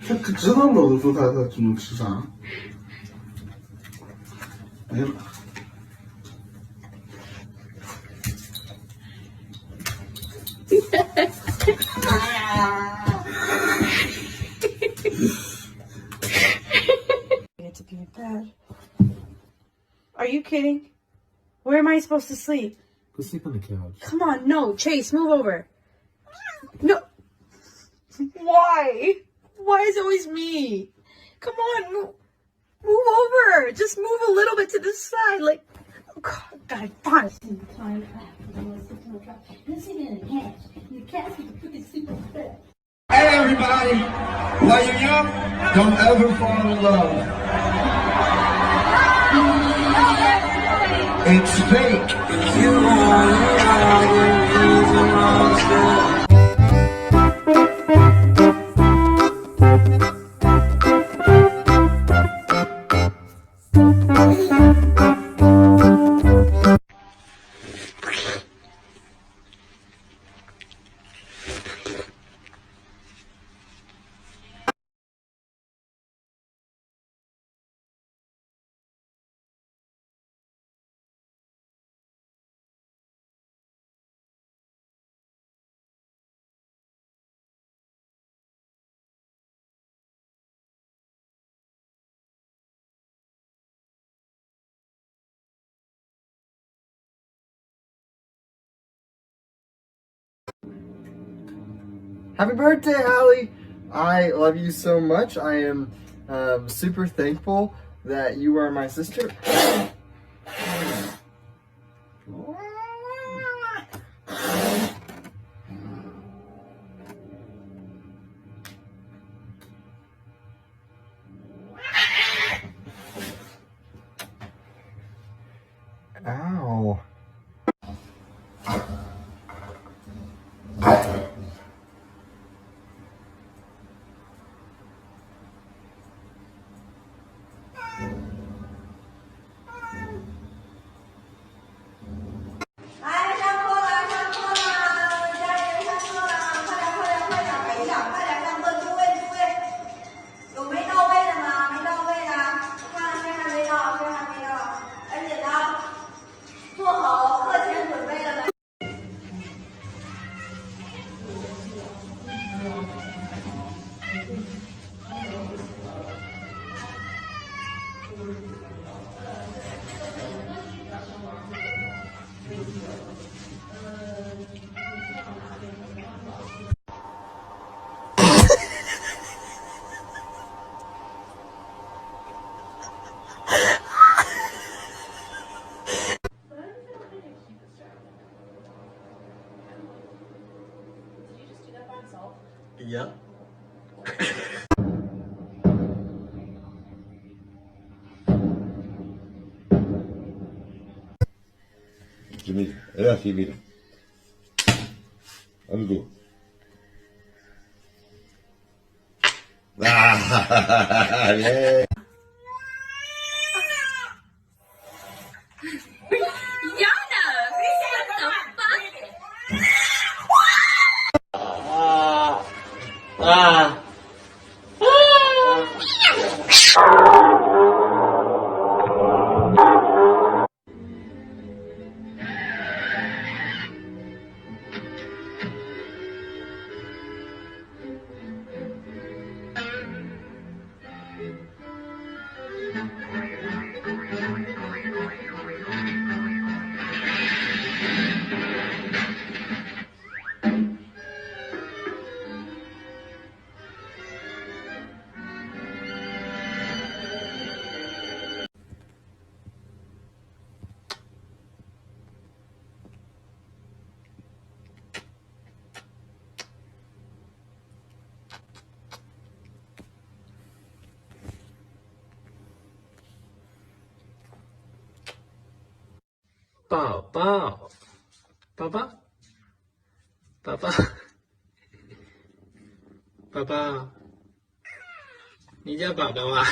他知道搂得住他只能吃啥？没了。It's a good bed. Are you kidding? Where am I supposed to sleep? Go sleep on the couch. Come on, no, Chase, move over. No. Why? Why is it always me? Come on, move over. Just move a little bit to the side, like. Oh God, fine. Hey everybody, while you're young, don't ever fall in love. It's fake. Happy birthday, Allie! I love you so much. I am super thankful that you are my sister. Ow. Yeah. جميل. لا في مين؟ أمدو.宝宝，宝宝，宝宝，宝宝，你叫宝宝啊？